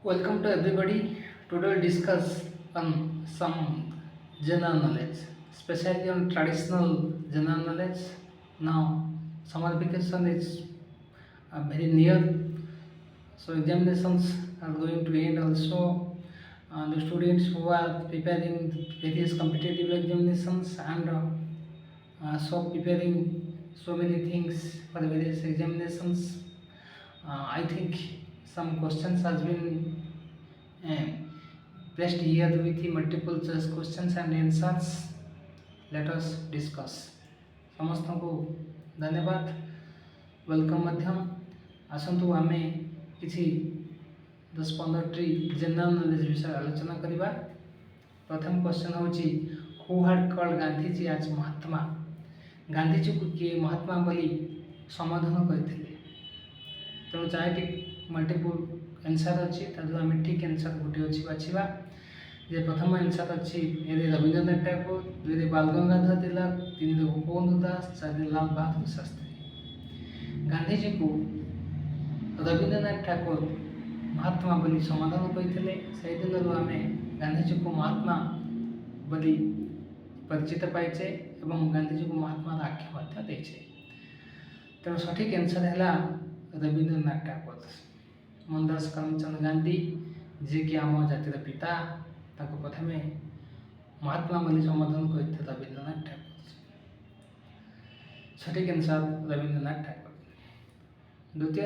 Welcome to everybody. Today we'll discuss on some general knowledge, especially on traditional general knowledge. Now, summer vacation is very near, so examinations are going to end also. The students who are preparing various competitive examinations and so preparing so many things for the various examinations. I think some questions has been uh, placed here with the multiple choice questions and answers. Let us discuss. ସମସ୍ତଙ୍କୁ ଧନ୍ୟବାଦ welcome ମଧ୍ୟ ଆସନ୍ତୁ ଆମେ କିଛି 10-15ଟି general knowledge ବିଷୟରେ ଆଲୋଚନା କରିବା। ପ୍ରଥମ କ୍ୱେଶ୍ଚନ୍ ହେଉଛି ହୁ ହ୍ୟାଡ୍ କଲ୍ଡ ଗାନ୍ଧିଜୀ ଆଜ୍ ମହାତ୍ମା। ଗାନ୍ଧିଜୀକୁ କିଏ ମହାତ୍ମା ବୋଲି ସମ୍ବୋଧନ କରିଥିଲେ? ତେଣୁ ଚାରିଟି ମଲ୍ଟିପୁଲ୍ ଆନ୍ସର୍ ଅଛି, ତାଦେହରୁ ଆମେ ଠିକ୍ ଆନ୍ସର୍ ଗୋଟିଏ ଅଛି ବାଛିବା। ଯେ ପ୍ରଥମ ଆନ୍ସର୍ ଅଛି ଏରେ ରବୀନ୍ଦ୍ରନାଥ ଟାଗୋର, ଦୁଇରେ ବାଲ ଗଙ୍ଗାଧର ତିଲକ, ତିନିରେ ଗୋପବନ୍ଧୁ ଦାସ, ଚାରିରେ ଲାଲ ବାହାଦୁର ଶାସ୍ତ୍ରୀ। ଗାନ୍ଧିଜୀକୁ ରବୀନ୍ଦ୍ରନାଥ ଠାକୁର ମହାତ୍ମା ବୋଲି ସମ୍ବୋଧନ କରିଥିଲେ। ସେହିଦିନରୁ ଆମେ ଗାନ୍ଧିଜୀକୁ ମହାତ୍ମା ବୋଲି ପରିଚିତ ପାଇଛେ ଏବଂ ଗାନ୍ଧିଜୀକୁ ମହାତ୍ମାର ଆଖ୍ୟା ମଧ୍ୟ ଦେଇଛେ। ତେଣୁ ସଠିକ୍ ଆନ୍ସର୍ ହେଲା ରବୀନ୍ଦ୍ରନାଥ ଠାକୁର। ମୋହନଦାସ କରମଚନ୍ଦ ଗାନ୍ଧୀ ଯିଏକି ଆମ ଜାତିର ପିତା, ତାଙ୍କୁ ପ୍ରଥମେ ମହାତ୍ମା ବୋଲି ସମ୍ବୋଧନ କରିଥିଲେ ରବୀନ୍ଦ୍ରନାଥ ଠାକୁର। ସଠିକ୍ ଆନ୍ସର୍ ରବୀନ୍ଦ୍ରନାଥ ଠାକୁର। ଦ୍ୱିତୀୟ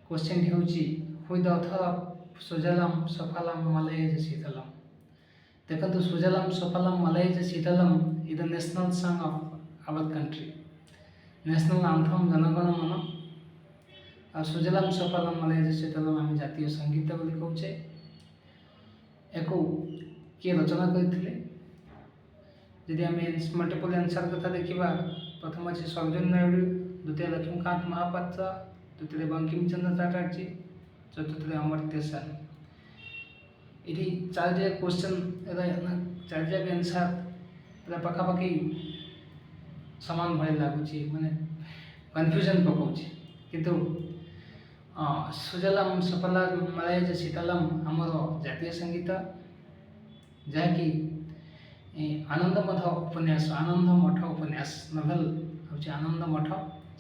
କ୍ୱେଶ୍ଚନ୍ ହେଉଛି who is the author of ସୁଜଲାମ୍ ସଫାଲାମ୍ ମଲୟଜ ଶୀତଲମ୍। ଦେଖନ୍ତୁ, ସୁଜଲାମ୍ ସଫାଲାମ୍ ମଲୟଜ ଶୀତଲମ୍ is the national song of our country. National anthem Jana Gana Mana ଆଉ ସୁଜଲାମ୍ ସଫାଲାମ୍ ମଲୟଜ ଶୀତଲମ୍ ଆମେ ଜାତୀୟ ସଙ୍ଗୀତ ବୋଲି କହୁଛେ। ଏକୁ କିଏ ରଚନା କରିଥିଲେ? ଯଦି ଆମେ ମଲ୍ଟିପଲ୍ ଆନ୍ସର୍ କଥା ଦେଖିବା, ପ୍ରଥମ ଅଛି ସରୋଜିନୀ ନାଇଡୁ, ଦ୍ୱିତୀୟ ଲକ୍ଷ୍ମୀକାନ୍ତ ମହାପାତ୍ର, ତୃତୀୟରେ ବଙ୍କିମଚନ୍ଦ୍ର ଚାଟାର୍ଜୀ, ଚତୁର୍ଥରେ ଅମର୍ତ୍ୟ ସେନ୍। ଏଠି ଚାରିଯାକ କ୍ୱେଶ୍ଚନ୍ ଚାରିଯାକ ଆନ୍ସର୍ ପୁରା ପାଖାପାଖି ସମାନ ଭଳି ଲାଗୁଛି, ମାନେ କନଫ୍ୟୁଜନ୍ ପକାଉଛି। କିନ୍ତୁ ସୁଜଲାମ୍ ସଫଲାମ୍ ମଲୟଜ ଶୀତଲମ୍ ଆମର ଜାତୀୟ ସଙ୍ଗୀତ, ଯାହାକି ଆନନ୍ଦ ମଠ ଉପନ୍ୟାସ ନଭେଲ୍ ହେଉଛି ଆନନ୍ଦ ମଠ।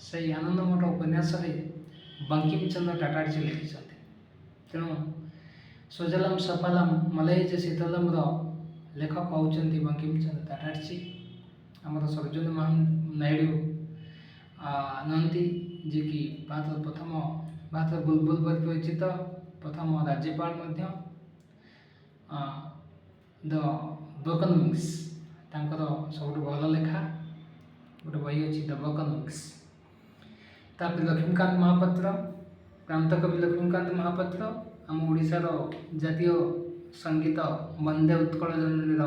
ସେହି ଆନନ୍ଦ ମଠ ଉପନ୍ୟାସରେ ବଙ୍କିମଚନ୍ଦ୍ର ଚାଟାର୍ଜୀ ଲେଖିଛନ୍ତି। ତେଣୁ ସୁଜଲାମ୍ ସଫାଲାମ୍ ମଲୟଜ ଶୀତଲମ୍ର ଲେଖକ ହେଉଛନ୍ତି ବଙ୍କିମଚନ୍ଦ୍ର ଚାଟାର୍ଜୀ। ଆମର ସରୋଜିନୀ ନାଇଡୁ ନୁହନ୍ତି, ଯିଏକି ଭାରତର ବୁଲବୁଲ ବୋଲି ପରିଚିତ ପ୍ରଥମ ରାଜ୍ୟପାଳ ମଧ୍ୟ। ଦ ବ୍ରୋକନ୍ ୱିଙ୍ଗସ୍ ତାଙ୍କର ସବୁଠୁ ଭଲ ଲେଖା ଗୋଟେ ବହି ଅଛି, ଦ ବ୍ରୋକନ୍ ୱିଙ୍ଗସ୍। ତାପରେ ଲକ୍ଷ୍ମୀକାନ୍ତ ମହାପାତ୍ର, ପ୍ରାନ୍ତକବି ଲକ୍ଷ୍ମୀକାନ୍ତ ମହାପାତ୍ର ଆମ ଓଡ଼ିଶାର ଜାତୀୟ ସଙ୍ଗୀତ ବନ୍ଦେ ଉତ୍କଳ ଜନନୀର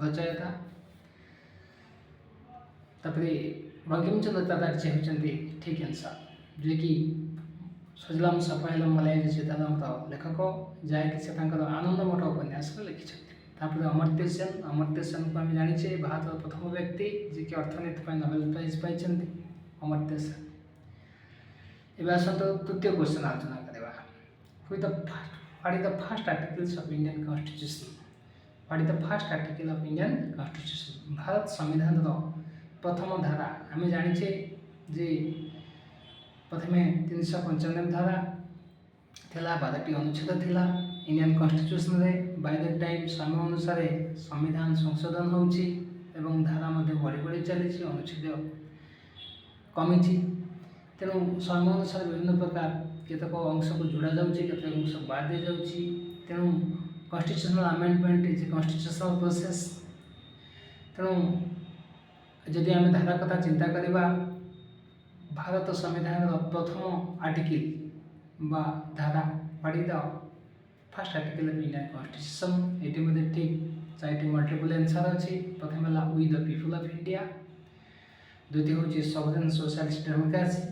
ରଚୟିତା। ତାପରେ ବଙ୍କିମଚନ୍ଦ୍ର ଚାଟାର୍ଜୀ ହେଉଛନ୍ତି ଠିକ୍ ଆନ୍ସର୍, ଯିଏକି ସୁଜଲାମ୍ ସଫାଲାମ୍ ମଲୟଜ ଶୀତଲମ୍ର ଲେଖକ, ଯାହାକି ସେ ତାଙ୍କର ଆନନ୍ଦ ମଠ ଉପନ୍ୟାସରେ ଲେଖିଛନ୍ତି। ତାପରେ ଅମର୍ତ୍ୟ ସେନ୍କୁ ଆମେ ଜାଣିଛେ ଭାରତର ପ୍ରଥମ ବ୍ୟକ୍ତି ଯିଏକି ଅର୍ଥନୀତି ପାଇଁ ନୋବେଲ ପ୍ରାଇଜ୍ ପାଇଛନ୍ତି, ଅମର୍ତ୍ୟ ସେନ୍। ଏବେ ଆସନ୍ତୁ ତୃତୀୟ କ୍ୱେଶ୍ଚନ୍ ଆଲୋଚନା କରିବା। What is the first articles of Indian constitution. What is the first article of Indian constitution. Bharat ସମ୍ବିଧାନର ପ୍ରଥମ ଧାରା ଆମେ ଜାଣିଛେ ଯେ ପ୍ରଥମେ 395 ଧାରା ଥିଲା, 12ଟି ଅନୁଚ୍ଛେଦ ଥିଲା ଇଣ୍ଡିଆନ୍ କନଷ୍ଟିଟ୍ୟୁସନରେ। ବାଇ ଦ ଟାଇମ୍ ସମୟ ଅନୁସାରେ ସମ୍ବିଧାନ ସଂଶୋଧନ ହେଉଛି ଏବଂ ଧାରା ମଧ୍ୟ ବଢ଼ି ବଢ଼ି ଚାଲିଛି, ଅନୁଚ୍ଛେଦ କମିଛି। ତେଣୁ ସମୟ ଅନୁସାରେ ବିଭିନ୍ନ ପ୍ରକାର କେତେକ ଅଂଶକୁ ଯୋଡ଼ା ଯାଉଛି, କେତେକ ଅଂଶ ବାଦ ଦିଆଯାଉଛି। ତେଣୁ କନଷ୍ଟିଟ୍ୟୁସନାଲ୍ ଆମେଣ୍ଡମେଣ୍ଟ ଇଜ୍ ଏ କନଷ୍ଟିଟ୍ୟୁସନାଲ୍ ପ୍ରୋସେସ୍। ତେଣୁ ଯଦି ଆମେ ଧାରା କଥା ଚିନ୍ତା କରିବା, ଭାରତ ସମ୍ବିଧାନର ପ୍ରଥମ ଆର୍ଟିକିଲ୍ বা ধারা what is the first article of Indian constitution. এটি মধ্যে ঠিক চারটি মল্টিপল আনসার ଅଛି। প্রথমে হল we the people of India, দ্বিতীয় হচ্ছে সভরেন সোশালিস্ট ডেমোক্রাসি,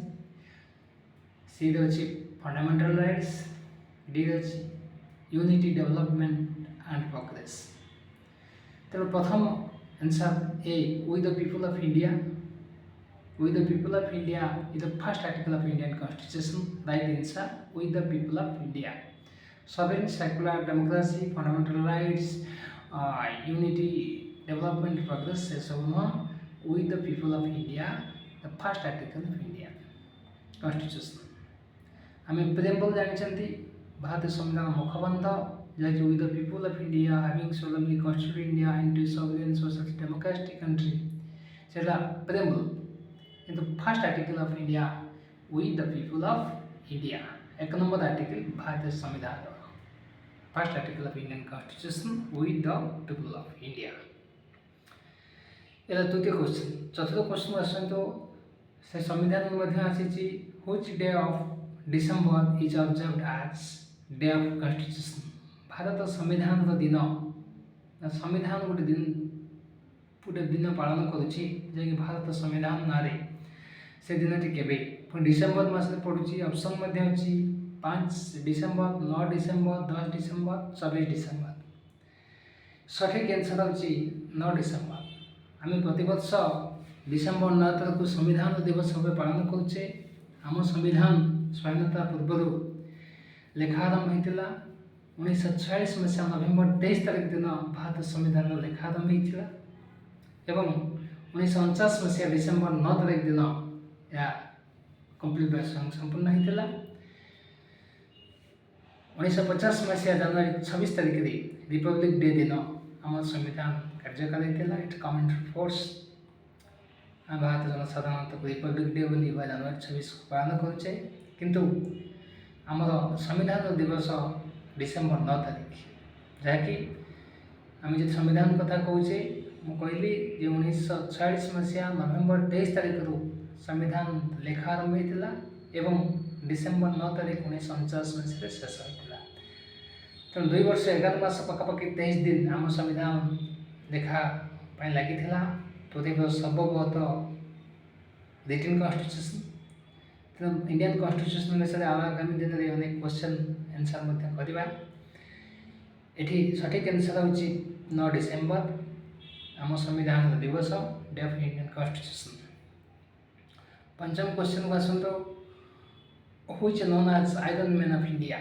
সিরে ଅଛି ଫଣ୍ଡାମେଣ୍ଟାଲ ରାଇଟ୍ସ, ଡିରେ ଅଛି ୟୁନିଟି ଡେଭଲପମେଣ୍ଟ ଆଣ୍ଡ ପ୍ରୋଗ୍ରେସ। ତେଣୁ ପ୍ରଥମ answer A we the people of India. We the people of India is the first article of Indian Constitution. Right answer, we the people of India. sovereign, secular democracy, fundamental rights, unity, development, progress ଏସବୁ ନୁହଁ with the people of India, the first article of India constitution। ଆମେ ପ୍ରେମ୍ବଲ ଜାଣିଛନ୍ତି ଭାରତୀୟ ସମ୍ବିଧାନ ମୁଖବନ୍ଧ ଯାହାକି with the people of India having solemnly constituted India into a sovereign social democratic country ସେଟା ପ୍ରେମ୍ବଲ। କିନ୍ତୁ first article of India with the people of India, ଏକ number article ଭାରତୀୟ ସମ୍ବିଧାନର first article of Indian constitution with the people of India। ଏହାର ତୃତୀୟ question. ଚତୁର୍ଥ question ଆସନ୍ତୁ ସେ ସମ୍ବିଧାନରେ ମଧ୍ୟ ଆସିଛି which day of December is observed as day of constitution। Bharat ସମ୍ବିଧାନର ଦିନ ସମ୍ବିଧାନ ଗୋଟେ ଦିନ ପାଳନ କରୁଛି ଯାହାକି ଭାରତ ସମ୍ବିଧାନ ନାଁରେ ସେ ଦିନଟି କେବେ ପୁଣି ଡିସେମ୍ବର ମାସରେ ପଡ଼ୁଛି। ଅପସନ୍ ମଧ୍ୟ ଅଛି 5 ଡିସେମ୍ବର, 9 ଡିସେମ୍ବର, 10 ଡିସେମ୍ବର, 24 ଡିସେମ୍ବର। ସଠିକ୍ ଆନ୍ସର୍ ହେଉଛି 9 ଡିସେମ୍ବର। ଆମେ ପ୍ରତିବର୍ଷ ଡିସେମ୍ବର 9 ତାରିଖକୁ ସମ୍ବିଧାନ ଦିବସ ଭାବେ ପାଳନ କରୁଛେ। ଆମ ସମ୍ବିଧାନ ସ୍ୱାଧୀନତା ପୂର୍ବରୁ ଲେଖା ଆରମ୍ଭ ହୋଇଥିଲା 1946 ମସିହା ନଭେମ୍ବର 23 ତାରିଖ ଦିନ ଭାରତ ସମ୍ବିଧାନର ଲେଖା ଆରମ୍ଭ ହୋଇଥିଲା ଏବଂ 1949 ମସିହା ଡିସେମ୍ବର 9 ତାରିଖ ଦିନ ଏହା କମ୍ପ୍ଲିଟ୍ ବା ସମ୍ପୂର୍ଣ୍ଣ ହୋଇଥିଲା। 1950 ମସିହା ଜାନୁଆରୀ 26 ତାରିଖରେ ରିପବ୍ଲିକ୍ ଡେ ଦିନ ଆମ ସମ୍ବିଧାନ କାର୍ଯ୍ୟକାରୀ ହୋଇଥିଲା। ଇଟ୍ କମ୍ ଇଣ୍ଟୁ ଫୋର୍ସ। ଆମେ ଭାରତ ଜନସାଧାରଣତଃ ରିପବ୍ଲିକ୍ ଡେ ବୋଲି ବା ଜାନୁଆରୀ 26 ପାଳନ କରୁଛେ, କିନ୍ତୁ ଆମର ସମ୍ବିଧାନ ଦିବସ ଡିସେମ୍ବର 9 ତାରିଖ। ଯାହାକି ଆମେ ଯଦି ସମ୍ବିଧାନ କଥା କହୁଛେ, ମୁଁ କହିଲି ଯେ 1946 ମସିହା ନଭେମ୍ବର 23 ତାରିଖରୁ ସମ୍ବିଧାନ ଲେଖା ଆରମ୍ଭ ହୋଇଥିଲା ଏବଂ ଡିସେମ୍ବର 9 ତାରିଖ 1949 ମସିହାରେ ଶେଷ ହୋଇଥିଲା। ତେଣୁ 2 ବର୍ଷ 11 ମାସ ପାଖାପାଖି 23 ଦିନ ଆମ ସମ୍ବିଧାନ ଲେଖା ପାଇଁ ଲାଗିଥିଲା। ପୃଥିବୀର ସର୍ବବୃହତ ରିଟିନ୍ କନଷ୍ଟିଟ୍ୟୁସନ୍। ତେଣୁ ଇଣ୍ଡିଆନ୍ କନଷ୍ଟିଟ୍ୟୁସନ୍ ବିଷୟରେ ଆଗାମୀ ଦିନରେ ଅନେକ କ୍ୱେଶ୍ଚନ୍ ଆନ୍ସର୍ ମଧ୍ୟ କରିବା। ଏଠି ସଠିକ୍ ଆନ୍ସର୍ ହେଉଛି 9 ଡିସେମ୍ବର ଆମ ସମ୍ବିଧାନର ଦିବସ, ଡେ ଅଫ୍ ଇଣ୍ଡିଆନ୍ କନଷ୍ଟିଟ୍ୟୁସନ୍। ପଞ୍ଚମ କ୍ୱେଶ୍ଚନ୍କୁ ଆସନ୍ତୁ। which known as Iron Man of India।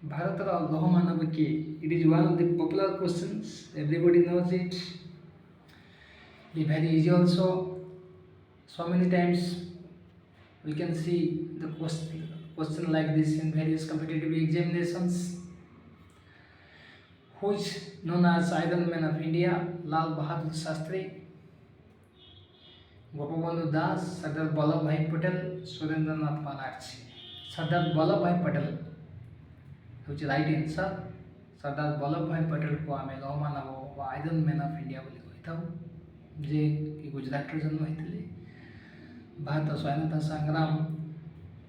ଭାରତର ଲୌହ ମାନବ କିଏ? It is one of the popular questions, everybody knows it, very easy also, so many times we can see the question like this in various competitive examinations। which known as Iron Man of India? Lal Bahadur Shastri, Gopabandhu दास, सरदार वल्लभ भाई पटेल, सुरेंद्रनाथ बनर्जी। सरदार वल्लभ भाई पटेल ହେଉଛି right answer. Sardar Vallabh भाई पटेल को आम लौह मानव व iron man of India बोली कही जे कि गुजरात जन्म होते। भारत स्वाधीनता संग्राम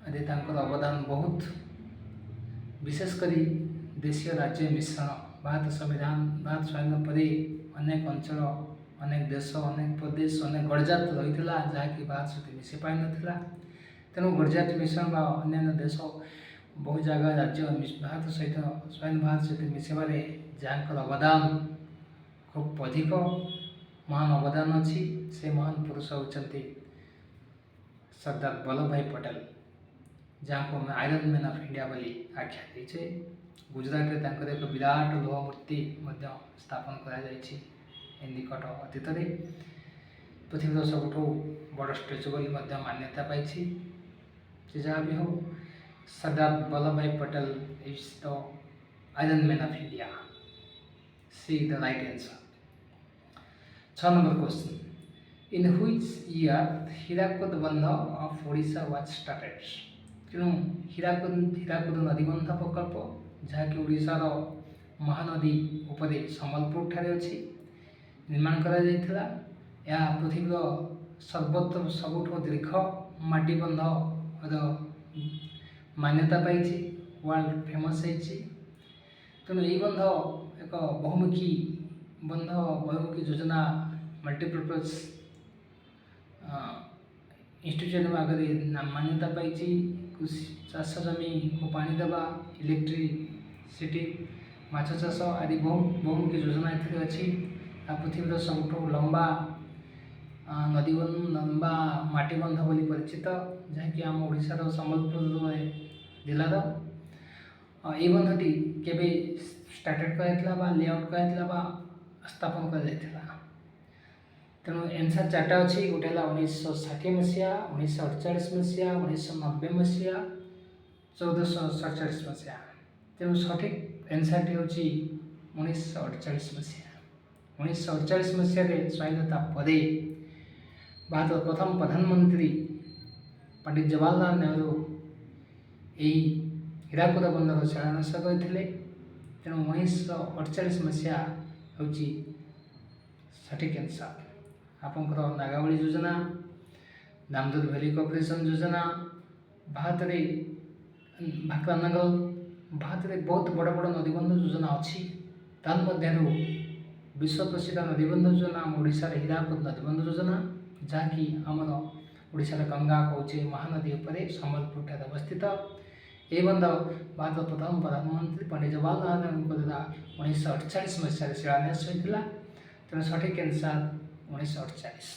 आदि अवदान बहुत, विशेषकर देशीय राज्य मिश्रण। भारत संविधान भारत स्वाधीन पर अनेक अंचल, अनेक देश, अनेक प्रदेश, अनेक गणजात रही जहाँकि भारत सहित मिशि पार ना। तेणु गणजात मिश्रण अन्य देश बहुत जगह राज्य भारत सहित स्वाधीन भारत सहित मिशबार जहाँ अवदान खूब अधिक महान अवदान अच्छी, से महान पुरुष होती सरदार वल्लभ भाई पटेल, जहाँ को आम आयरन मैन ऑफ इंडिया बोली आख्या देचे। गुजरात में एक विराट लौह मूर्ति स्थापन कर निकट अतीत पृथ्वी सबुठ बड़ स्टेचु बोली मान्यता पाई। जहाँ भी हो, सरदार वल्लभ भाई Patel is the iron man of India. See the right answer. 6 number question. In which year Hirakud बंध ऑफ ओडिशा वाज स्टार्टेड। तेणु हीराकुद नदीबंध प्रकल्प जहाँकि ओडिशार महानदी उपरे संबलपुर ठारे अच्छी निर्माण करा जायथिला। यह पृथ्वीर सर्वोत्त सबुठ दीर्घ माटीबंध मान्यता पाई, वर्ल्ड फेमस है। तेणु यही बंध एक बहुमुखी बंध, बहुमुखी योजना, मल्टीपर्पज इंस्टीट्यूट आगे मान्यता पाई। कृषि चाष जमी को पानी देवा, इलेक्ट्रिसिटी, माछ चाष आदि बहुमुखी योजना अच्छी। पृथ्वीर सबुठ लंबा नदीबंध, लंबा माटीबंध बोली परिचित, जहाँकि आम ओडिशार संबलपुर जिलार এই বন্ধটি কেবে স্টার্টেড করা বা লেআউট করা বা স্থাপন করা। तेणु एनसर चार्टा अच्छी गोटे 1960 मसीहा 1948 मसीहा 1990 मसीहा 1447 मसीहा। तेणु सठिक एनसर टी हूँ 1948 मसीहा। 1948 मसीह स्वाधीनता पर भारत प्रथम प्रधानमंत्री पंडित जवाहरलाल नेहरू यही हीराकुद बंदर शिलान्यास करते। तेणु 1948 मसीहा हूँ सठिक आंसर। आपंकर नागावली योजना दामोदर भैली कॉर्पोरेशन योजना भारत में भाकरा नगल भारत में बहुत बड़ बड़ नदीबंध योजना अच्छी। तन्मध्यरु विश्व प्रसिद्ध नदीबंध योजना आम ओडिशार हीराकुद नदीबंध योजना जहाँकि आमर ओडिशार गंगा कौचे महानदी उपरे सम्बलपुर ठारे अवस्थित। यह बंध भारत प्रथम प्रधानमंत्री पंडित जवाहरलाल नेहरू द्वारा 1948 मसीह शिलान्यास होता। तेणु सठिक answer 1948।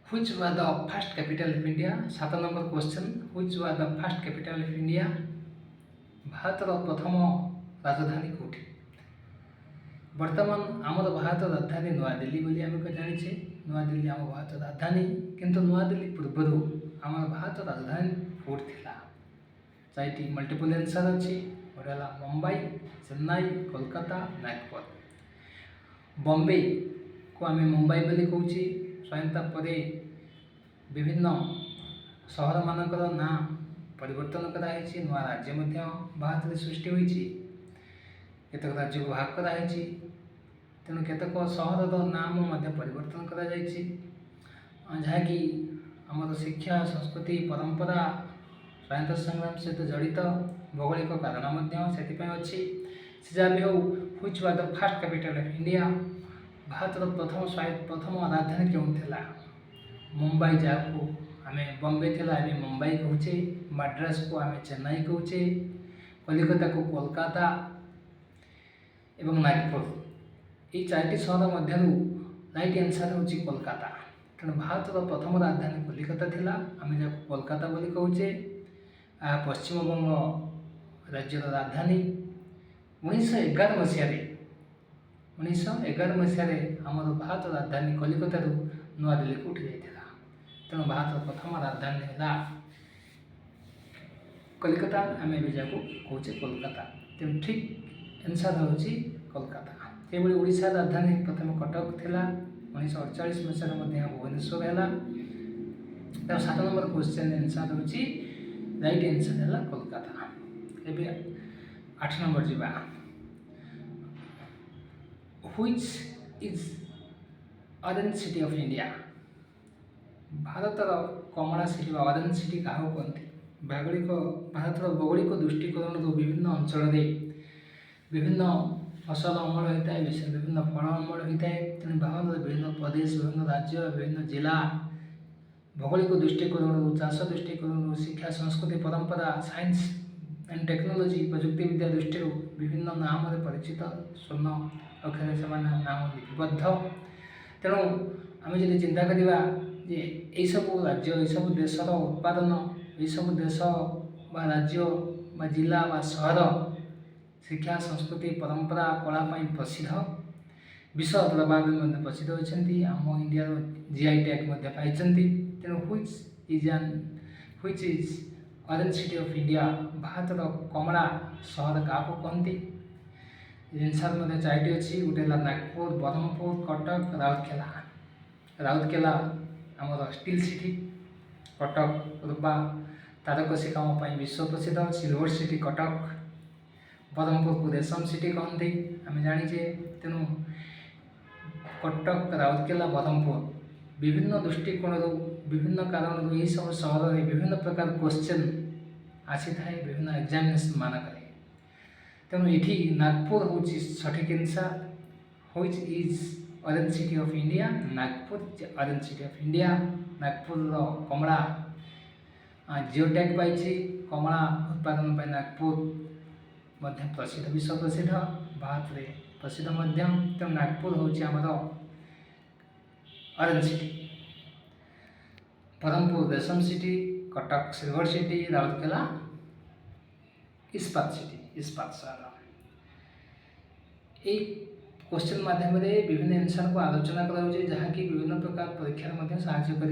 Which was the first capital of India? 7 number question. Which was the first capital of India? Bharat प्रथम राजधानी कौटी? वर्तमान आमर भारत राजधानी नुआ दिल्ली बोली आम जाचे। नुआ दिल्ली आम भारत राजधानी किंतु नुआ दिल्ली पूर्वर आम भारत राजधानी फोर्ट थिला। चारिटी मल्टीपल आंसर अच्छी गोटे मुंबई चेन्नई कोलकाता नागपुर। बॉम्बे को आम मुंबई बोली कहूँ। स्वाधीनता पर विभिन्न सहर मानकर ना परिवर्तन कराई नुआ राज्य भारत में सृष्टि होती। केतक राज्य को भाग कराई। तेणु केतक सहर नाम परिवर्तन करा जहाँकि आम शिक्षा संस्कृति परंपरा स्वाधीनता संग्राम सहित जड़ित भौगोलिक कारण से अच्छी। जहाँ भी हो which was the first capital of India? Bharat प्रथम राजधानी क्यों थिला? मुंबई जहाँ आम बॉम्बे थिला आम मुंबई कहूचे। मद्रास को आम चेन्नई कहूचे। कलिकता को कोलकाता एवं नागपुर। ये चारिटी सहर मध्य राइट आंसर हूँ कोलकाता। तेणु भारत प्रथम राजधानी कलिकता थिला आम जहाँ कोलकाता बोली कहूचे। पश्चिम बंग राज्यर राजधानी 1911 मसीह 1911 मसीह आमर भारत राजधानी कलिकता नुआ दिल्ली को उठी जाता। तेणु भारत प्रथम राजधानी है कलिकता आम जहाँ कौचे कोलकाता। तेणु ठीक आंसर हूँ कोलकाता। ये ओडिशा राजधानी प्रथम कटक थिला 1948 मसीह भुवनेश्वर है। 7 नंबर क्वेश्चन आंसर हूँ राइट आंसर है कोलकाता। ए 8 नंबर जीवा। Which is orange city of India? Bharat कमला सिटी ऑरेंज सिटी क्या कहते? भौगोलिक भारत भौगोलिक दृष्टिकोण विभिन्न अंचल विभिन्न फसल अमल होता है। विभिन्न फल अमल होता है। तेणु भारत विभिन्न प्रदेश विभिन्न राज्य विभिन्न जिला भौगोलिक दृष्टिकोण चाष दृष्टिकोण शिक्षा संस्कृति परंपरा साइंस एंड टेक्नोलोजी प्रजुक्ति विद्या दृष्टि विभिन्न नाम परिचित स्वर्ण अक्षर से नाम लिपिबद्ध। तेणु आम जब चिंता करवा ये सब राज्य ये सब देशर उत्पादन ये सब देश बा राज्य बा जिला बा सहर शिक्षा संस्कृति परंपरा कलापाई प्रसिद्ध विश्व दरबार में प्रसिद्ध होती। आम इंडिया जीआई टैग पाई। तेणु which is orange city of India? Bharat कमला सहर क्या कहती? आंसर मतलब चारिटी अच्छी गोटे नागपुर ब्रह्मपुर कटक राउरकेला। राउरकेला आमर स्टील सिटी। कटक रूपा तारकसी काम विश्व प्रसिद्ध सिल्वर सिटी कटक। ब्रह्मपुर को रेशम सिटी कहते आम जाचे। तेणु कटक राउरकेला ब्रह्मपुर विभिन्न दृष्टिकोण विभिन्न कारण यही सब सहर में विभिन्न प्रकार क्वेश्चन आसी था विभिन्न एग्जामिनेशन मानक। तेणु ये नागपुर हूँ सठिक answer. Which is orange city of India? Nagpur orange city of India. Nagpur कमला जिओ टैग पाई। कमला उत्पादन पर नागपुर प्रसिद्ध विश्व प्रसिद्ध भारत में प्रसिद्ध तेणु नागपुर हूँ आमर ऑरेंज सिटी। ब्रह्मपुर रेशम city Cuttack silver city Rourkela इस्पात सिटी इस्पात सहर এই क्वेश्चन माध्यम विभिन्न आंसर को आलोचना कराऊँचे जहाँकि विभिन्न प्रकार परीक्षा साहाय्य कर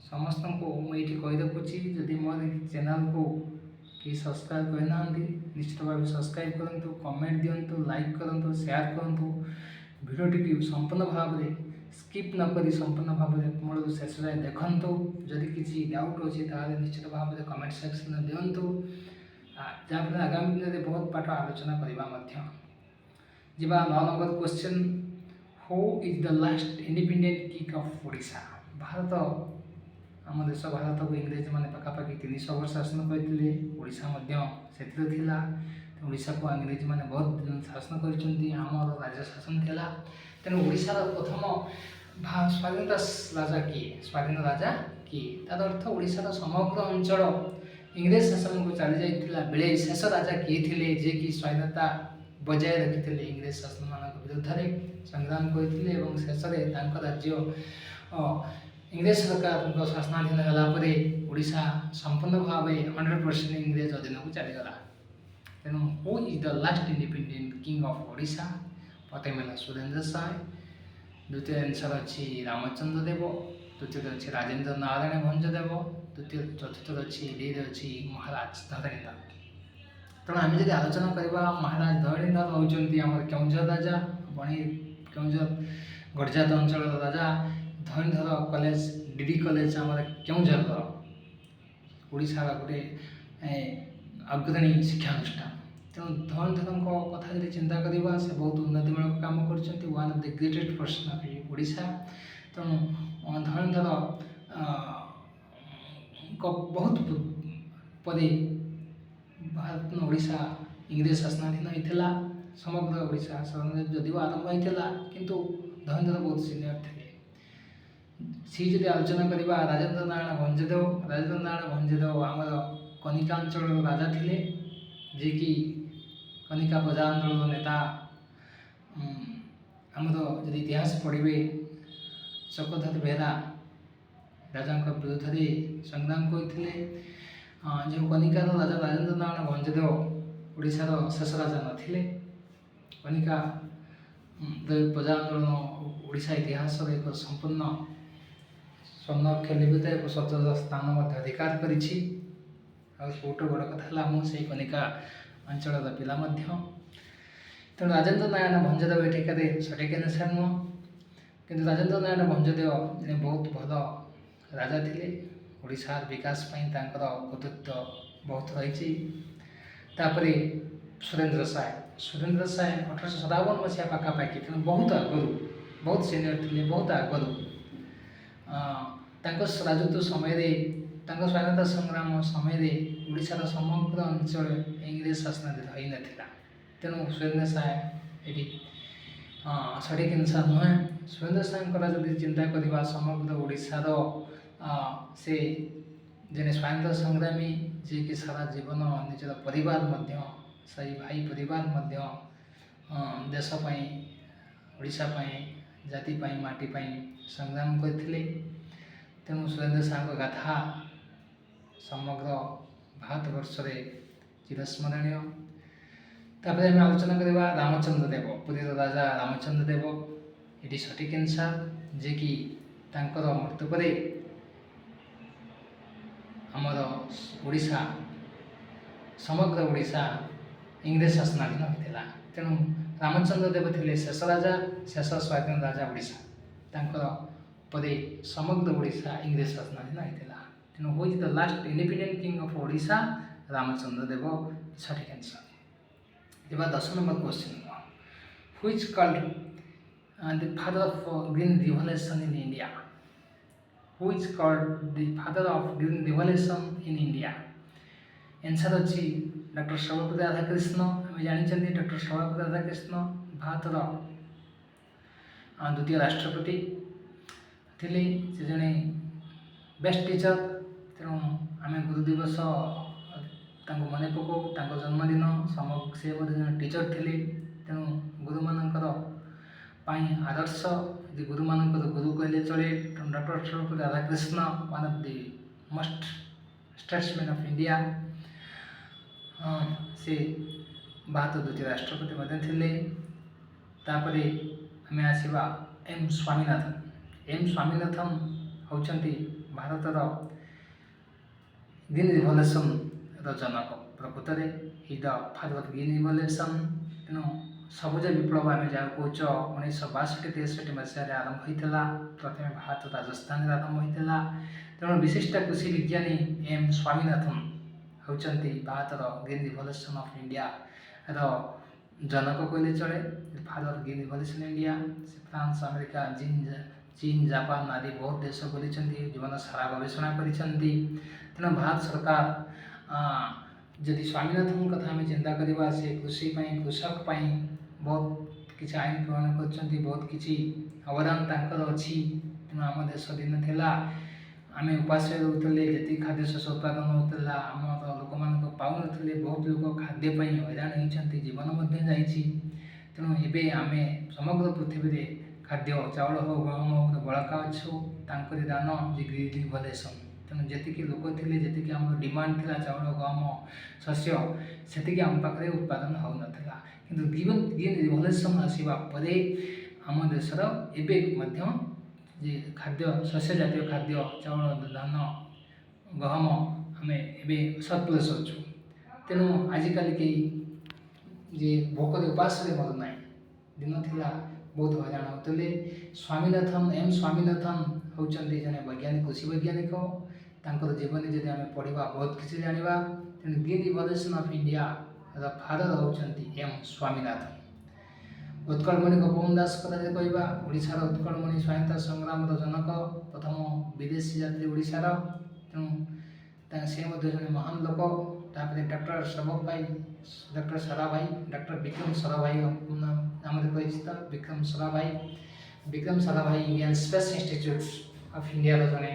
समस्त को मुझे कही रखुच्छी जदि मोर चैनल को कि सब्सक्राइब करना निश्चित भाव सब्सक्राइब करूँ कमेंट दिंतु लाइक करूँ शेयर करूँ भिडियोटी संपूर्ण भाव में स्किप नक संपूर्ण भाव में मूल शेष जाए देखूँ जदि किसी डाउट अच्छी निश्चित भाव में कमेंट सेक्शन दिंतु जहाँफल आगामी दिन में बहुत पाठ आलोचना करवा जीवा 9 number question who is the last independent king of Odisha Bharat आम देश भारत को इंग्रेज मैंने पखापाखि 300 वर्ष शासन करते ओडिशा से ओडिशा को इंग्रेज मैंने बहुत दिन शासन कर राज्य शासन थिला तेणु ओडिशार प्रथम स्वाधीनता राजा किए स्वाधीन राजा किए तार अर्थ ओडिशार समग्र अंचल इंग्रेज शासन को चली जाइथिला बेले शेष राजा किए थे जे कि स्वाधीनता बजाय रखी इंग्रेज शासन मान विरुद्ध में संग्राम करते शेष में राज्य इंग्रेज सरकार शासनाधीन होगापर ओडिशा संपूर्ण भाव 100% इंग्रेज अधीन को चलीगला तेणु who is the last independent king of Odisha प्रथम है सुरेंद्र साय द्वितीय आंसर अच्छी रामचंद्र देव तृतीय अच्छी राजेंद्र नारायण भंजदेव तृतीय चतुर्थ अच्छी लीड अच्छी महाराज धरणीधर तेणु आम जब आलोचना करवा महाराज धरणीधर होती केउझर राजा बणी केउझर गड़जात अंचल राजा धरणीधर कॉलेज डीडी कॉलेज आम केउझर ओडिशा गोटे अग्रणी शिक्षानुष्ठान तेणु धरणीधर कथा जब चिंता करवा से बहुत उन्नतिमूलक काम कर one of the greatest person of Odisha तेणु धरणीधर बहुत पदे भारत ओडिशा इंग्रेज शासनाधीन होता समग्र ओडिशा जदिव आरंभ होता किंतु धरणीधर बहुत सीनियर थे सी जब आलोचना करवा राजेंद्र नारायण भंजदेव आमर कनिका अंचल राजा थे जे कि कनिका प्रजा आंदोलन नेता आमर जब इतिहास पढ़े चक्रधर बेहेरा राजा विरुद्ध में संग्राम करते जो कनिकार राजा राजेंद्र नारायण भंजदेव ओडिशार शेष राजा नथिले कनिका प्रजा आंदोलन ओडिशा इतिहास एक संपूर्ण स्वर्णाक्षर लिपित एक सचोट स्थान अधिकार कर बहुत बड़ कथा मुझे कनिका अंचल पिला तेणु राजेंद्र नारायण भंजदेव एठिकार सठिक आंसर नुह कि राजेंद्र नारायण भंजदेव जे बहुत भल राजा थे ओडिशार विकास कृतित्व बहुत रही सुरेंद्र साय 1857 मसीहा पखापाखि तेणु बहुत आगु बहुत सीनियर थे बहुत आगु राजत्व समय स्वाधीनता संग्राम समय ओडिशार समग्र अंचल इंग्रेज शासनाधीन हो नाला तेणु सुरेंद्र साय ये सठिक आंसर नुहे सुरेंद्र साय जब चिंता करवा समग्र ओडिशार से जने स्वाधीनता संग्रामी जे कि सारा जीवन निजर परिवार सही भाई परिवार देशपाई ओडिशापाई जातिपाई माटीपाई संग्राम करते तेणु सुरेंद्र साय गाथा समग्र भारतवर्ष चिरस्मरणीय तापर आम आलोचना करवा रामचंद्र देव पुरी राजा रामचंद्र देव ये सठिक आंसर जे कि मृत्यु पर आमर ओडिशा समग्र ओडिशा इंग्रेज शासनाधीन होता तेणु रामचंद्र देव थे शेष राजा शेष स्वाधीन राजा ओडिशा पदे समग्र ओडिशा इंग्रेज शासनाधीन होता तेणु who is the last independent king of Odisha Ramachandra Dev सठिक आंसर जब 10 number question who is called the father of green revolution in India who is called the father of green revolution in India answer अच्छी doctor Sarvepalli Radhakrishna आम जानते doctor Sarvepalli Radhakrishna भारतर द्वितीय राष्ट्रपति थे से जड़े बेस्ट टीचर तेणु आम गुरु दिवस मन पकाऊ जन्मदिन से जन टीचर थे तेणु गुरु मानकर आदर्श गुरु मानकर गुरु कहले चले doctor Sarvepalli Radhakrishna one of the most statesman of India से भारत द्वितीय राष्ट्रपति मध्य थिले। तापरे आमे आसीबा एम स्वामीनाथन। एम स्वामीनाथन होचंती भारतर ग्रीन रिवोल्यूशन जनक। प्रकृत में हि the father of green revolution. तेणु सबुज विप्लव आम जहाँ कौच 1962-63 मसीह आरंभ होता। प्रथम भारत राजस्थान आरंभ होता। तेणु विशिष्ट कृषि विज्ञानी एम स्वामीनाथन होचंती भारतर ग्रीन रिवोल्यूशन ऑफ इंडिया जनक कहले चले। Father of green revolution India. France, America, चीन, जापान आदि बहुत देश बुली जीवन सारा गवेषणा करिसेंती। तेणु भारत सरकार जदि स्वामीनाथन कथा आम चिंता करवा, से कृषि कृषक बहुत किसी आईन प्रणायन कर बहुत किसी अवदान तांकर अच्छी। तेणु आम देश दिन थिला आम उपास रोते जी खाद्य शस्य उत्पादन होता आम लोक मान पाने बहुत लोग खाद्यपाई हैरान होती जीवन जाइए। तेणु एबे आम समग्र पृथ्वी में खाद्य चाउल हो गहम हो बड़का अच्छु तांकरी दान जे ग्रीन रिवोल्यूशन। तेणु जी लोक थे जी आम डिमांड था चाउल गहम शस्य से आम पाखे उत्पादन हो नाला। किंतु ग्रीन रिवोल्यूशन आसवा पर आम देशर एवं जे खाद्य शस्य जातीय खाद्य चाउल धान गहम आम ए सरप्लस अच्छु। तेणु आजिकल कई जे भोकर उपास मरुना दिन थिला बहुत हैरान होते। स्वामीनाथन एम स्वामीनाथन होचंती जने वैज्ञानिक कृषि वैज्ञानिक। तांकर जीवनी जदि आम पढ़ा बहुत किसी जाना। तेणु green revolution of India father होचंती एम स्वामीनाथन। उत्कलमणि गोपबंधु दास कथा कहवा ओडिशार उत्कलमणि स्वाधीनता संग्राम जनक प्रथम विदेशी यात्री ओडिशार। तेणु से जड़े महान लोक। तापर doctor Sarvabhai doctor Sarabhai doctor Vikram Sarabhai नाम परिचित। Vikram Sarabhai Indian space institute of India जड़े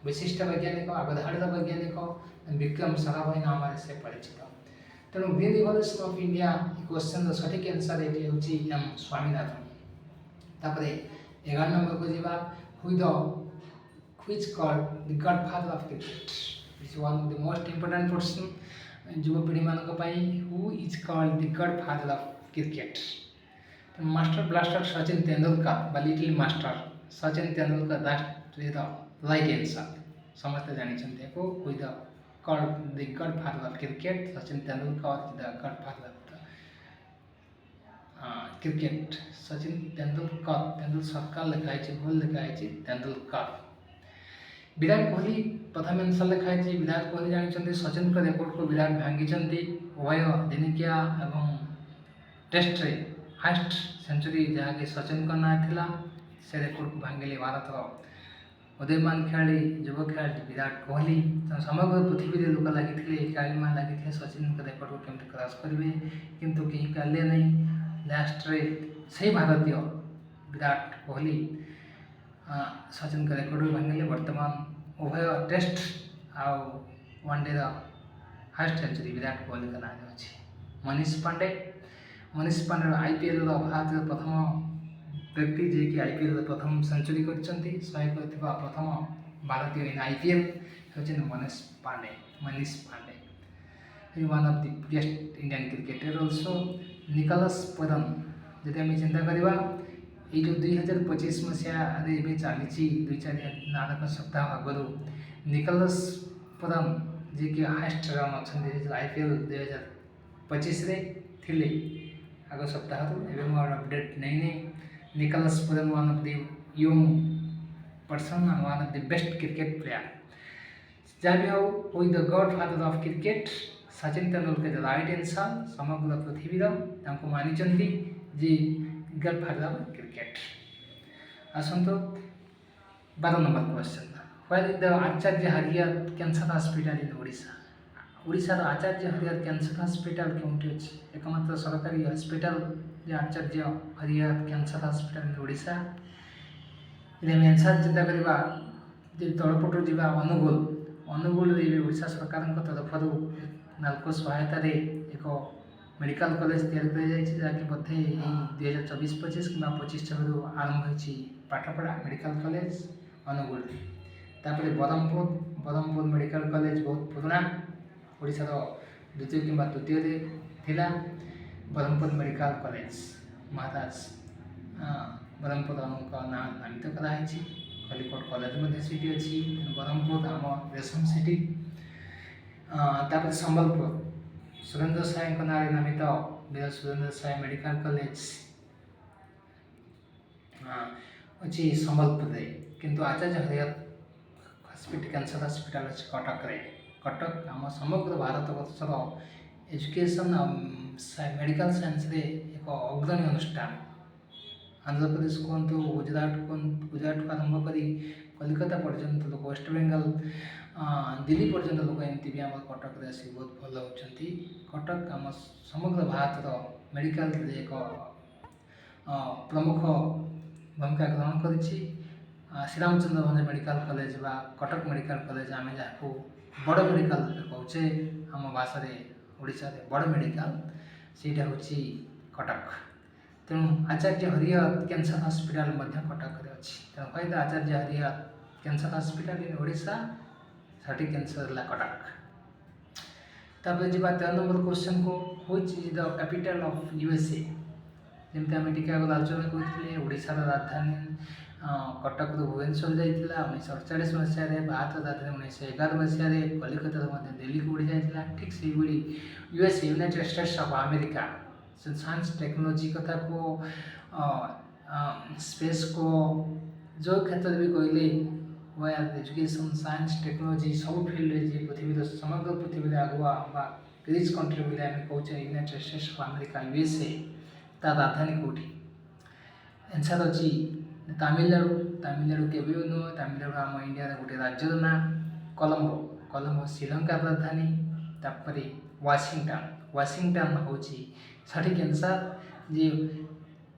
विशिष्ट वैज्ञानिक अवधारित वैज्ञानिक विक्रम साराभाई नाम से परिचित। तेणु green revolution of India question सठिक आंसर ये हूँ एम स्वामीनाथन। तापर 11 नंबर को जीवा which called the godfather of cricket. This one of the most important question युवपीढ़ी मान who is called the godfather of cricket. Master blaster Sachin Tendulkar बा little master Sachin Tendulkar that is the right answer. समस्त जानी who the called the godfather of cricket. Sachin Tendulkar is the godfather of the cricket. Sachin Tendulkar सरकार लिखाई भूल लिखाई तेंदुलकर। विराट कोहली प्रथम answer लिखाई। विराट कोहली जानते सचिन का रेकर्ड को विराट भांगी उभय दिनिकिया एवं टेस्ट रे हाइस्ट सेंचुरी जहाँकि सचिन का ना थिला से रेकर्ड को भांगिले भारत उदयमान खेलाड़ी युव खेलाड़ी विराट कोहली। समग्र पृथ्वी लोक लगी खेलाड़ी मान लगी सचिन रेकर्ड को केमती क्रॉस करेंगे किंतु कहीं पारे नहीं। लास्ट रे से भारतीय विराट कोहली सचिन का रेकर्ड को भांगिले। वर्तमान उभय टेस्ट आउ one day highest century Virat Kohli का नाम अच्छी। मनीष पांडे आईपीएल भारत प्रथम व्यक्ति जे कि आईपीएल प्रथम सेंचुरी करछंती 100 करथिबा प्रथम भारतीय इन आईपीएल होचन Manish Pandey he one of the best Indian cricketer. Also Nicholas Pooran जदि आम चिंता करवा ये जो 2025 मसीहा ए चली 2-4 सप्ताह आगु निकोलस पुरन जे कि हाइस्ट रन अच्छा आईपीएल 2025 थे आग सप्ताह एवं मोर अपडेट नहीं। Nicholas Pooran one of the young person and one of the best cricket player. जहाँ भी हो the godfather of cricket Sachin Tendulkar the right answer. समग्र पृथ्वी मानी जी गॉडफादर ऑफ क्रिकेट। आसतु 12 number question where is the Acharya Harihar cancer hospital in Odisha. ओडिशार Acharya Harihar cancer hospital क्योंकि अच्छी एकमात्र सरकारी hospital Acharya Harihar cancer hospital in Odisha. Answer चिंता करवा तलपटू जा अनुगुल ओडिशा सरकार तरफ नाल्को सहायतार एक मेडिकल कॉलेज तैयारी जहाँकि बोधे 2024-25 कि 25-26 आरंभ होती पाठपढ़ा मेडिकल कॉलेज अनुगुल। तापर बरहमपुर मेडिकल कॉलेज बहुत पुराना ओडिशार द्वितीय कि तृतीय थिला ब्रह्मपुर मेडिकल कॉलेज महाराज ब्रह्मपुर ना नामित कराई खलीकोट कॉलेज सीटी अच्छी ब्रह्मपुर आम रेशम सिटी तापर संबलपुर सुरेंद्र साय ना नामित वीर सुरेंद्र साय मेडिकल कॉलेज अच्छी संबलपुर किंतु आचार्य हरिहर हॉस्पिटल कैंसर हॉस्पिटल अच्छी कटक कटक आम समग्र भारत वर्षर एजुकेशन मेडिकल साइंस रे एक अग्रणी अनुष्ठान आंध्र प्रदेश कहतु गुजरात आरंभ कर कलिकता पर्यंत लोक वेस्ट बेंगल दिल्ली पर्यंत लोक एमती भी आम कटक आस बहुत भल होती कटक आम समग्र भारत मेडिकल एक प्रमुख भूमिका ग्रहण कर श्रीरामचंद्र भंज मेडिकल कॉलेज बा कटक मेडिकल कॉलेज आम जहाँ बड़ मेडिकल कहे आम भाषा ओडिशा रे बड़ मेडिकल सीटा हूँ कटक तेणु आचार्य हरिहर कैंसर हॉस्पिटल कटक रे अच्छी तेणु कही Acharya Harihar cancer hospital in Odisha सठिक कैंसर है कटक तापर जी 13 नंबर क्वेश्चन को which is the capital of USA जमी आम टी आलोचना करते ओडिशार राजधानी कटक भुवनेश्वर जाइए 1948 मसीह भारत राजधानी 1911 मसीह कलिकता दिल्ली को उड़ी जाता ठीक से US United States of America science technology कथा को स्पेस को जो क्षेत्र भी कहले वायर एजुकेशन साइंस टेक्नोलॉजी सब फील्ड रे पृथ्वी समग्र पृथ्वी आगुआ रिच कंट्री बोले आम कहे United States of America USA तार राजधानी कौटी आंसर अच्छी तमिलनाडु के नुह तमिलनाडु आम इंडिया गोटे राज्यर ना कोलंबो श्रीलंका राजधानी तापर वाशिंगटन हूँ सठिक आंसर जी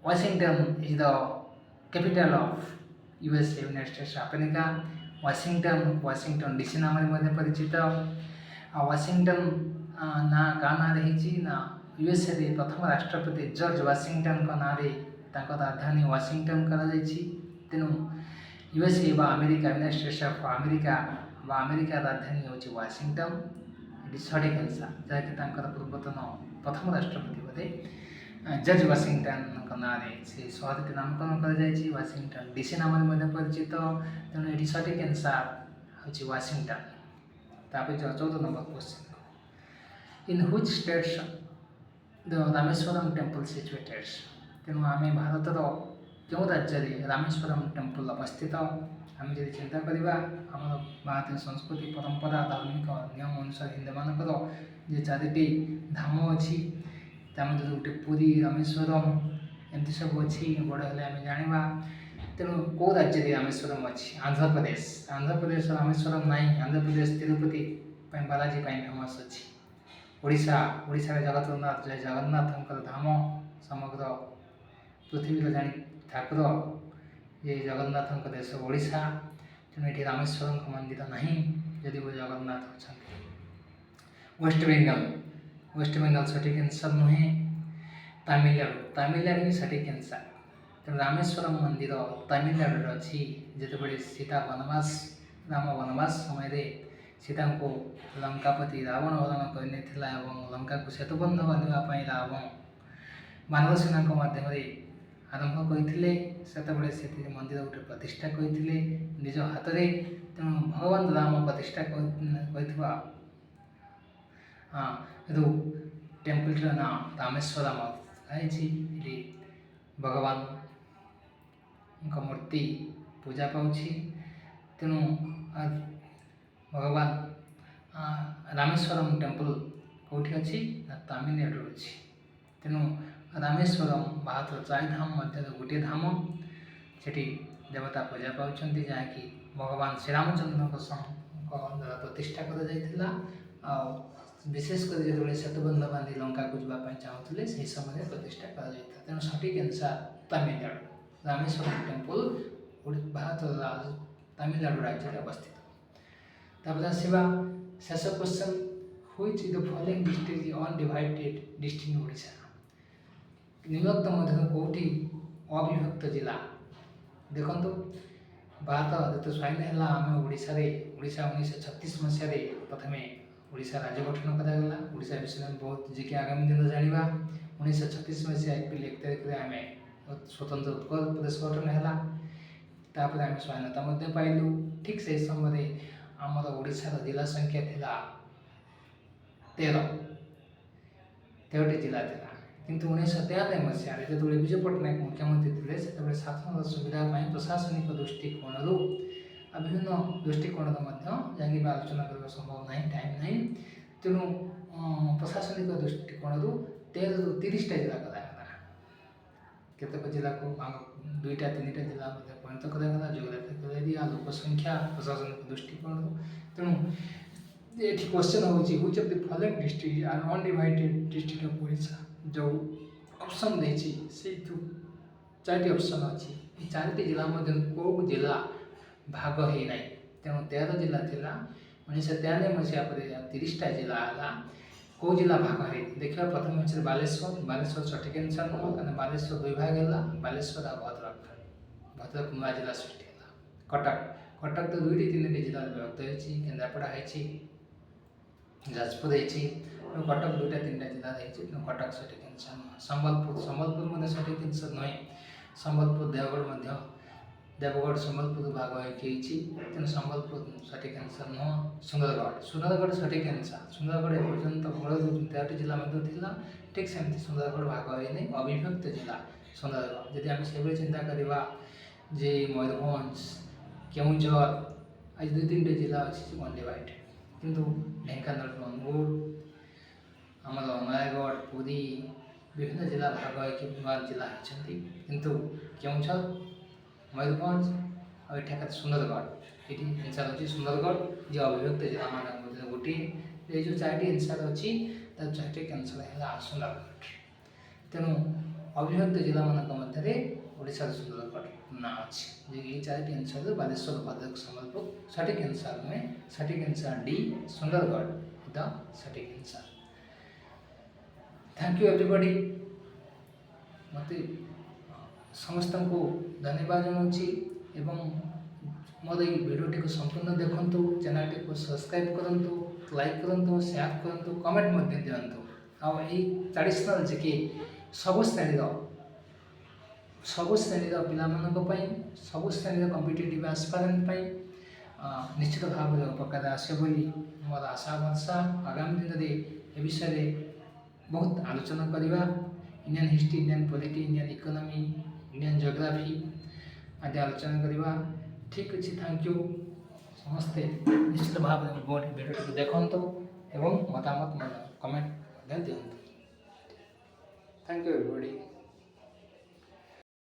Washington is the capital of USA United States of America Washington DC नाम परिचित वाशिंगटन ना क्या ना ना यूएसए रे प्रथम राष्ट्रपति जॉर्ज वाशिंगटन का ना राजधानी वाशिंगटन तेणु यूएसए बा America United States of America बा अमेरिका राजधानी हूँ वाशिंगटन ये सठिक आंसर जहाँकि पूर्वतन प्रथम राष्ट्रपति बोधे जॉर्ज वाशिंगटन ना से शहर टी नामकरण कर वाशिंगटन डीसी नाम परिचित तेणु ये सठिक आंसर हूँ वाशिंगटन तापर 14 number question in which states the Rameswaram temple situated तेणु आम भारतर क्यों राज्य में रामेश्वरम टेम्पल अवस्थित आम जब चिंता करवा आम भारतीय संस्कृति परंपरा धार्मिक नियम अनुसार हिंदू मानकर जे 4टी धाम अच्छी मध्य गोटे पुरी रामेश्वरम एमती सब अच्छी बड़ हेल्ले आम जाना तेणु कौ राज्य में रामेश्वरम अच्छी आंध्र प्रदेश रामेश्वरम नाई आंध्र प्रदेश तिरुपति बालाजी फेमस अच्छी ओडिशा जगतनाथ जय जगन्नाथ धाम समग्र पृथ्वी जानी ठाकुर ये जगन्नाथ देश ओडिशा तेणु ये रामेश्वरम मंदिर नहीं जदि वो जगन्नाथ अच्छा वेस्ट बेंगल सठिक आंसर नुहे तमिलनाडु ही सठिक आंसर तेणु रामेश्वरम मंदिर तमिलनाडु अच्छी जिते सीता वनवास राम वनवास समय सीता को लंकापति रावण हरण कर लंका को सेतुबंध बांधवाई रावण मानव सेना मध्यम आरंभ करते से मंदिर गोटे प्रतिष्ठा करते निज हाथ में तेणु भगवान राम प्रतिष्ठा कर टेम्पल ना रामेश्वरम है भगवान मूर्ति पूजा पाँच तेणु भगवान रामेश्वरम टेम्पल कौटी अच्छी तमिलनाडु अच्छी तेणु रामेश्वरम भारत 4 धाम मध्य गोटे धाम से देवता पूजा पाँच जहाँकि भगवान श्रीरामचंद्र द्वारा प्रतिष्ठा कर विशेषकर जो सेतुबंध बांधी लंका को जावाई चाहूले से समय प्रतिष्ठा कर तेणु सठिक आंसर तमिलनाडु रामेश्वरम टेम्पल भारत तमिलनाडु राज्य में अवस्थित तापर आसवा शेष question which is the following district is undivided district in Odisha निम्नोक्त मध्य कौटी अविभक्त जिला देखो भारत जो स्वाधीन है आम ओडिशा 1936 मसीह प्रथम ओडिशा राज्य गठन करागला। ओडिशा विषय में बहुत जी आगामी दिन जाना। 1936 मसीहा एप्रिल 1 तारिख में आम स्वतंत्र उत्कल प्रदेश गठन है। तापर आम स्वाधीनता पाइलु। ठीक से समय आमर ओडिशार जिला संख्या थिला 13टी जिला थिला। किंतु 1993 मसीह जो विजु पट्टनायक मुख्यमंत्री थे से शासन सुविधा प्रशासनिक दृष्टिकोण विभिन्न दृष्टिकोण जहाँकि आलोचना करने संभव ना, टाइम ना, तेणु प्रशासनिक दृष्टिकोण 13 ରୁ 30टा जिला करागला। केतक जिला को 2टा 3टा जिला परिणत करागला। जोग्राफिकल लोकसंख्या प्रशासनिक दृष्टिकोण तेणु ये क्वेश्चन होची which of the following district are undivided district of Odisha. जो ऑप्शन देछि से 4टी ऑप्शन अछि। 4टी जिला मध्य को जिला भाग है ना, तेणु 13 जिला थिला। 1993 मसीहा पर 30टा जिला आला। को जिला भाग है देखा। प्रथम अच्छे बालेश्वर सठिक आंसर नुह, क्या बालेश्वर 2 भाग है। बालेश्वर आ भद्रक नुआ जिला सृष्टि है। कटक तो 2टी 3टी जिला विभक्त होती। केन्द्रापड़ा है, जाजपुर है, कटक 2टा 3टा जिला है। कटक सठिक आंसर नुह। संबलपुर सठिक आंसर नुहे। संबलपुर देवगढ़ संबलपुर भाग होती। तेणु संबलपुर सठिक आंसर नुह। सुंदरगढ़ सठिक आंसर। सुंदरगढ़ एपर्यंत मूल 13टी जिला था। ठीक सेमती सुंदरगढ़ भाग होने अविभक्त जिला सुंदरगढ़। जदि आम से चिंता करवा जे मयूरभंज केउंझर आज 2-3टे जिला अच्छी अनडिवाइडेड, किंतु ढेंकानाल अनुगुल आमर नयगढ़ पुरी विभिन्न जिला भाग होकर नुआ जिला होती। किंतु केउंझर मयूरभंज और सुंदरगढ़ ये आंसर अच्छी सुंदरगढ़ जो अविभक्त जिला मान गोटे। ये जो 4टी आंसर अच्छी 4टी आंसर है सुंदरगढ़। तेणु अविभक्त जिला मान मध्य ओडिशा सुंदरगढ़ ना अच्छी। ये 4टी आंसर बालेश्वर भद्रक संबलपुर सठिक आंसर में। सठिक आंसर डी सुंदरगढ़ द सठिक आंसर। Thank you everybody. मत समस्त को धन्यवाद जनाऊँगी एवं मोर ये वीडियो को संपूर्ण देखु। चैनल को सब्सक्राइब करूँ, लाइक करूँ, शेयर करूँ, कमेंट दिंतु। आई ट्रेडिशनल जी सबु श्रेणी पाई सबु श्रेणी कॉम्पिटिटिव एस्पायरेंट निश्चित भाव में उपकार आसे बोली मोर आशा भरसा। आगामी दिन में ए विषय बहुत आलोचना करवा। Indian history, Indian polity, Indian economy, Indian geography आदि आलोचना करवा। ठीक अच्छे, थैंक यू। समस्ते निश्चित भाव में वीडियो को देखु एवं मतामत कमेंट दिंतु। Thank you everybody.